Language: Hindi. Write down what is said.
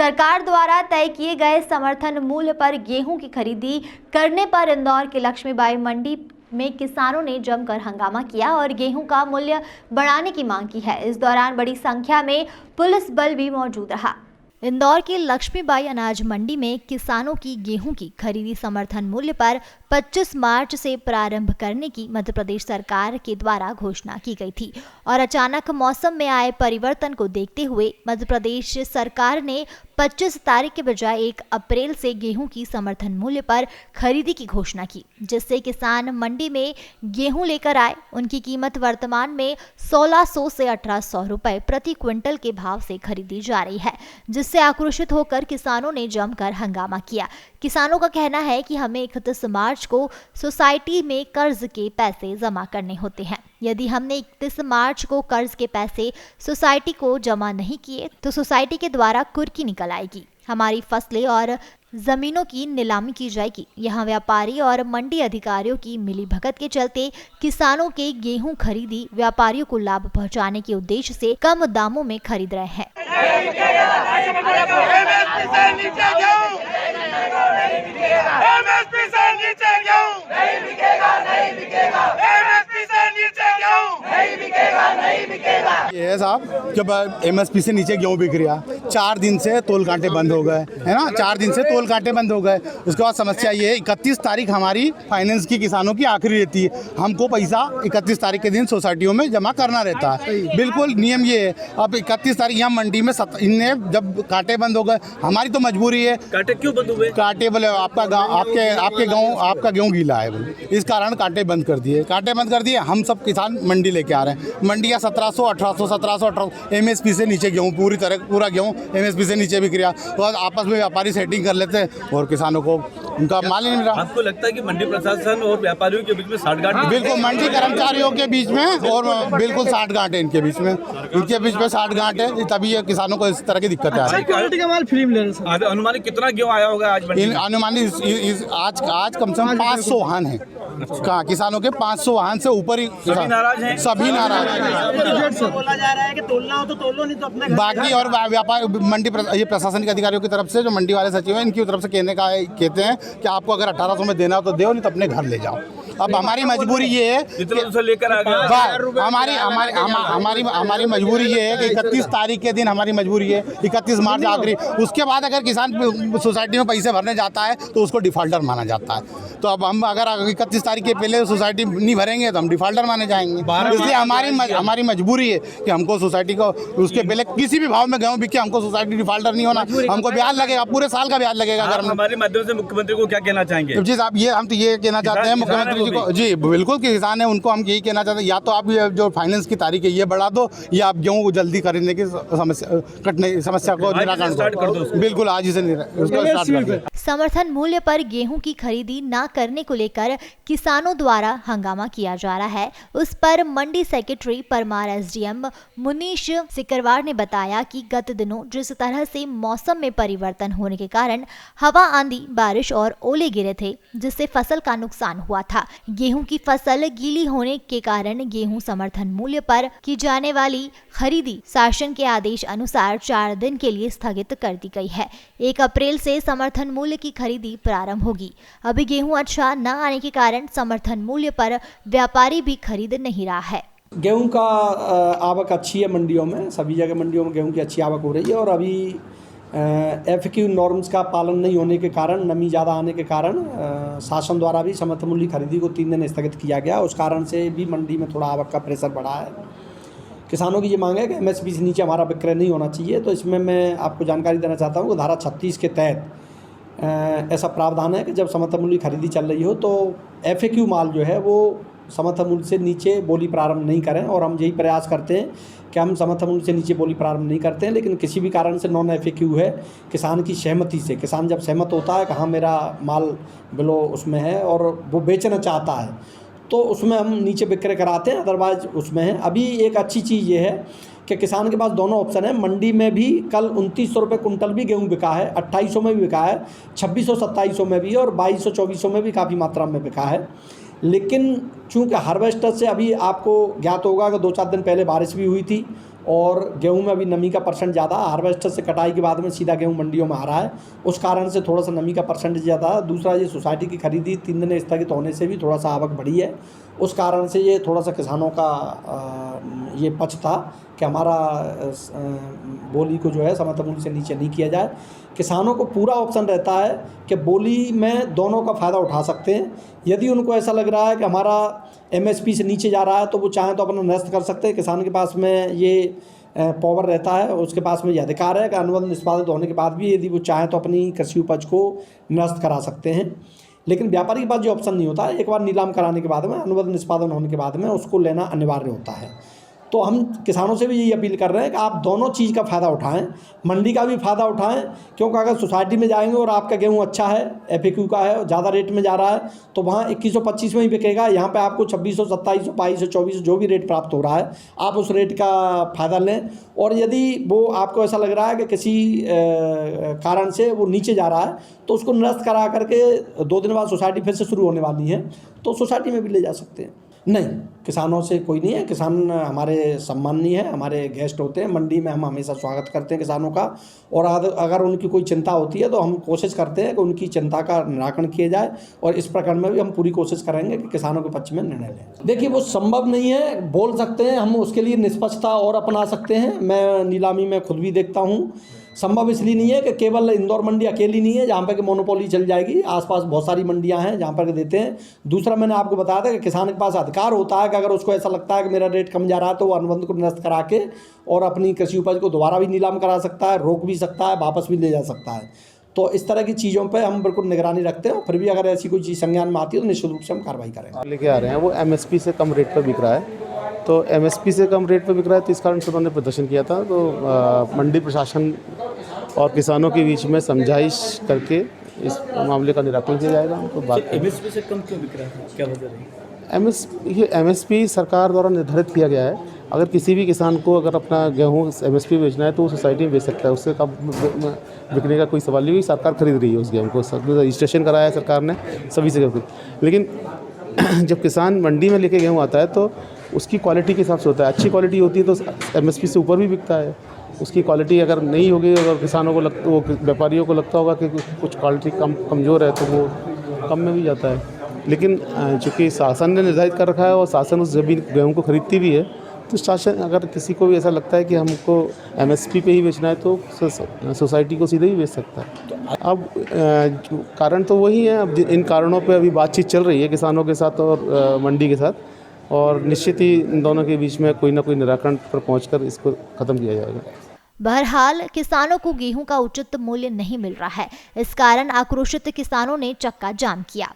सरकार द्वारा तय किए गए समर्थन मूल्य पर गेहूं की खरीदी करने पर इंदौर के लक्ष्मीबाई मंडी में किसानों ने जमकर हंगामा किया और गेहूं का मूल्य बढ़ाने की मांग की है। इस दौरान बड़ी संख्या में पुलिस बल भी मौजूद रहा। इंदौर के लक्ष्मीबाई अनाज मंडी में किसानों की गेहूं की खरीदी समर्थन मूल्य पर 25 मार्च से प्रारंभ करने की मध्य प्रदेश सरकार के द्वारा घोषणा की गई थी और अचानक मौसम में आए परिवर्तन को देखते हुए मध्य प्रदेश सरकार ने 25 तारीख के बजाय 1 अप्रैल से गेहूं की समर्थन मूल्य पर खरीदी की घोषणा की, जिससे किसान मंडी में गेहूं लेकर आए। उनकी कीमत वर्तमान में 1600 से 1800 रुपए प्रति क्विंटल के भाव से खरीदी जा रही है, जिससे आक्रोशित होकर किसानों ने जमकर हंगामा किया। किसानों का कहना है कि हमें 31 मार्च को सोसाइटी में कर्ज के पैसे जमा करने होते हैं। यदि हमने 31 मार्च को कर्ज के पैसे सोसाइटी को जमा नहीं किए तो सोसाइटी के द्वारा कुर्की निकल आएगी, हमारी फसलें और जमीनों की नीलामी की जाएगी। यहाँ व्यापारी और मंडी अधिकारियों की मिलीभगत के चलते किसानों के गेहूं खरीदी व्यापारियों को लाभ पहुंचाने के उद्देश्य से कम दामों में खरीद रहे हैं। ये है साहब, जब एमएसपी से नीचे गेहूँ बिक रहा, 4 दिन से तोल कांटे बंद हो गए, है ना। 4 दिन से तोल कांटे बंद हो गए। उसके बाद समस्या ये है 31 तारीख हमारी फाइनेंस की किसानों की आखिरी रहती है। हमको पैसा 31 तारीख के दिन सोसाइटियों में जमा करना रहता है। बिल्कुल नियम ये है। अब 31 तारीख यहाँ मंडी में इनने जब कांटे बंद हो गए, हमारी तो मजबूरी है। कांटे क्यों बंद हुए? कांटे बोले आपका गाँव आपका गेहूँ गीला है बोले, इस कारण कांटे बंद कर दिए। कांटे बंद कर दिए, हम सब किसान मंडी लेके आ रहे हैं। मंडी 1700, 1800, 1700, 1800 एमएसपी से नीचे गेहूँ पूरा गेहूँ एमएसपी से नीचे बिक रहा। तो आपस में व्यापारी सेटिंग कर लेते हैं और किसानों को उनका माल ही नहीं मिल रहा। आपको लगता है कि मंडी प्रशासन और व्यापारियों के बीच में साठगांठ? बिल्कुल, मंडी कर्मचारियों के बीच में और बिल्कुल साठगांठ है इनके बीच में साठगांठ है, तभी ये किसानों को इस तरह की दिक्कत आ रही है। क्वालिटी का माल फ्री मिल रहा है। अनुमानित कितना गेहूँ आया होगा आज? अनुमानित आज कम से कम 500 वाहन है। कहाँ किसानों के 500 वाहन से ऊपर ही सभी नाराज हैं। सभी नाराज हैं। बोला जा रहा है कि तोलना हो तो तोलो, नहीं तो अपने बाकी और व्यापार मंडी ये प्रशासनिक अधिकारियों की तरफ से जो मंडी वाले सचिव हैं, इनकी तरफ से कहते हैं कि आपको अगर 1800 में देना हो तो दो, नहीं तो अपने घर ले जाओ। अब हमारी मजबूरी ये है कि लेकर आ गया। हमारी मजबूरी ये है कि 31 तारीख के दिन हमारी मजबूरी है, 31 मार्च आखिरी। उसके बाद अगर किसान सोसाइटी में पैसे भरने जाता है तो उसको डिफॉल्टर माना जाता है। तो अब हम अगर 31 तारीख के पहले सोसाइटी नहीं भरेंगे तो हम डिफॉल्टर माने जाएंगे। इसलिए हमारी मजबूरी है कि हमको सोसाइटी को उसके पहले किसी भी भाव में गेहूँ बिके, हमको सोसाइटी डिफॉल्टर नहीं होना। हमको ब्याज लगेगा, पूरे साल का ब्याज लगेगा। अगर हमारे माध्यम से मुख्यमंत्री को क्या कहना चाहेंगे? जी साहब, हम तो ये कहना चाहते हैं मुख्यमंत्री जी को। जी बिल्कुल, किसान है उनको हम यही कहना चाहते हैं, या तो आप ये जो फाइनेंस की तारीख है ये बढ़ा दो, या आप गेहूँ जल्दी खरीदने की समस्या को निराकरण कर दो। बिल्कुल, आज ही से स्टार्ट कर दो। समर्थन मूल्य पर गेहूं की खरीदी न करने को लेकर किसानों द्वारा हंगामा किया जा रहा है। उस पर मंडी सेक्रेटरी परमार एसडीएम मुनीश सिकरवार ने बताया कि गत दिनों जिस तरह से मौसम में परिवर्तन होने के कारण हवा, आंधी, बारिश और ओले गिरे थे, जिससे फसल का नुकसान हुआ था। गेहूं की फसल गीली होने के कारण गेहूं समर्थन मूल्य पर की जाने वाली खरीदी शासन के आदेश अनुसार 4 दिन के लिए स्थगित कर दी गई है। 1 अप्रैल से समर्थन मूल्य की खरीदी प्रारंभ होगी। अभी गेहूं अच्छा न आने के कारण समर्थन मूल्य पर व्यापारी भी खरीद नहीं रहा है। गेहूं का आवक अच्छी है मंडियों में, सभी जगह मंडियों में गेहूं की अच्छी आवक हो रही है। और अभी FAQ नॉर्म्स का पालन नहीं होने के कारण, नमी ज़्यादा आने के कारण शासन द्वारा भी समर्थन मूल्य खरीदी को 3 दिन स्थगित किया गया। उस कारण से भी मंडी में थोड़ा आवक का प्रेशर बढ़ा है। किसानों की ये मांग है कि MSP से नीचे हमारा विक्रय नहीं होना चाहिए। तो इसमें मैं आपको जानकारी देना चाहता हूँ कि धारा 36 के तहत ऐसा प्रावधान है कि जब समर्थन मूल्य खरीदी चल रही हो तो FAQ माल जो है वो समर्थन मूल्य से नीचे बोली प्रारंभ नहीं करें। और हम यही प्रयास करते हैं कि हम समर्थन मूल्य से नीचे बोली प्रारंभ नहीं करते हैं, लेकिन किसी भी कारण से नॉन FAQ है, किसान की सहमति से, किसान जब सहमत होता है कि हाँ मेरा माल बिलो उसमें है और वो बेचना चाहता है, तो उसमें हम नीचे विक्रय कराते हैं, अदरवाइज उसमें है। अभी एक अच्छी चीज़ ये है कि किसान के पास दोनों ऑप्शन है। मंडी में भी कल 2900 रुपये कुंटल भी गेहूँ बिका है, 2800 में भी बिका है, 2600-2700 में भी, और 2200-2400 में भी काफ़ी मात्रा में बिका है। लेकिन चूँकि हार्वेस्टर से अभी आपको ज्ञात होगा कि 2-4 दिन पहले बारिश भी हुई थी और गेहूं में अभी नमी का परसेंट ज़्यादा, हार्वेस्टर से कटाई के बाद में सीधा गेहूं मंडियों में आ रहा है, उस कारण से थोड़ा सा नमी का परसेंट ज़्यादा है। दूसरा, ये सोसाइटी की खरीदी 3 दिन स्थगित होने से भी थोड़ा सा आवक बढ़ी है, उस कारण से ये थोड़ा सा किसानों का ये पक्ष था कि हमारा बोली को जो है समर्थन मूल्य से नीचे नहीं किया जाए। किसानों को पूरा ऑप्शन रहता है कि बोली में दोनों का फ़ायदा उठा सकते हैं। यदि उनको ऐसा लग रहा है कि हमारा MSP से नीचे जा रहा है तो वो चाहें तो अपना निरस्त कर सकते हैं। किसान के पास में ये पावर रहता है, उसके पास में ये अधिकार है कि अनुबंध निष्पादित होने के बाद भी यदि वो चाहें तो अपनी कृषि उपज को निरस्त करा सकते हैं। लेकिन व्यापारी के पास जो ऑप्शन नहीं होता है, एक बार नीलाम कराने के बाद में, अनुबंध निष्पादन होने के बाद में उसको लेना अनिवार्य होता है। तो हम किसानों से भी यही अपील कर रहे हैं कि आप दोनों चीज़ का फ़ायदा उठाएं, मंडी का भी फ़ायदा उठाएं, क्योंकि अगर सोसाइटी में जाएंगे और आपका गेहूं अच्छा है, FAQ का है, ज़्यादा रेट में जा रहा है, तो वहाँ 2125 में ही बिकेगा। यहाँ पे आपको 2600, 2700, 2200, 2400 जो भी रेट प्राप्त हो रहा है, आप उस रेट का फ़ायदा लें। और यदि वो आपको ऐसा लग रहा है कि किसी कारण से वो नीचे जा रहा है, तो उसको निरस्त करा करके 2 दिन बाद सोसाइटी फिर से शुरू होने वाली है, तो सोसाइटी में भी ले जा सकते हैं। नहीं, किसानों से कोई नहीं है, किसान हमारे सम्माननीय है, हमारे गेस्ट होते हैं। मंडी में हम हमेशा स्वागत करते हैं किसानों का, और अगर उनकी कोई चिंता होती है तो हम कोशिश करते हैं कि उनकी चिंता का निराकरण किया जाए, और इस प्रकरण में भी हम पूरी कोशिश करेंगे कि किसानों के पक्ष में निर्णय लें। देखिए, वो संभव नहीं है, बोल सकते हैं हम, उसके लिए निष्पक्षता और अपना सकते हैं। मैं नीलामी में खुद भी देखता हूँ, संभव इसलिए नहीं है कि केवल इंदौर मंडी अकेली नहीं है जहाँ पर कि मोनोपोली चल जाएगी, आसपास बहुत सारी मंडियाँ हैं जहाँ पर देते हैं। दूसरा, मैंने आपको बताया था कि किसान के पास अधिकार होता है कि अगर उसको ऐसा लगता है कि मेरा रेट कम जा रहा है तो वो अनुबंध को निरस्त करा के और अपनी कृषि उपज को दोबारा भी नीलाम करा सकता है, रोक भी सकता है, वापस भी ले जा सकता है। तो इस तरह की चीज़ों पर हम बिल्कुल निगरानी रखते हैं, फिर भी अगर ऐसी कोई चीज़ संज्ञान में आती है तो निश्चित रूप से हम कार्रवाई करेंगे। लेके आ रहे हैं वो MSP से कम रेट पर बिक रहा है, तो MSP से कम रेट पर बिक रहा है, तो इस कारण से उन्होंने प्रदर्शन किया था। तो मंडी प्रशासन और किसानों के बीच में समझाइश करके इस मामले का निराकरण किया जाएगा। तो बात MSP से कम क्यों बिक रहा है, क्या वजह रही? MSP सरकार द्वारा निर्धारित किया गया है। अगर किसी भी किसान को अगर अपना गेहूँ MSP बेचना है तो वो सोसाइटी में बेच सकता है, उससे कम बिकने का कोई सवाल नहीं। हुई सरकार खरीद रही है उस गेहूँ को, रजिस्ट्रेशन कराया है सरकार ने सभी से। लेकिन जब किसान मंडी में लेके गेहूँ आता है तो उसकी क्वालिटी के हिसाब से होता है। अच्छी क्वालिटी होती है तो MSP से ऊपर भी बिकता है। उसकी क्वालिटी अगर नहीं होगी, अगर किसानों को लगता, वो व्यापारियों को लगता होगा कि कुछ क्वालिटी कमज़ोर है, तो वो कम में भी जाता है। लेकिन चूँकि शासन ने निर्धारित कर रखा है और शासन उस ज़मीन गेहूँ को खरीदती भी है, तो शासन अगर किसी को भी ऐसा लगता है कि हमको MSP पे ही बेचना है तो सोसाइटी को सीधे ही बेच सकता है। अब कारण तो वही है। अब इन कारणों पे अभी बातचीत चल रही है किसानों के साथ और मंडी के साथ, और निश्चित ही इन दोनों के बीच में कोई ना कोई निराकरण पर पहुंचकर इसको ख़त्म किया जाएगा। बहरहाल किसानों को गेहूं का उचित मूल्य नहीं मिल रहा है, इस कारण आक्रोशित किसानों ने चक्का जाम किया।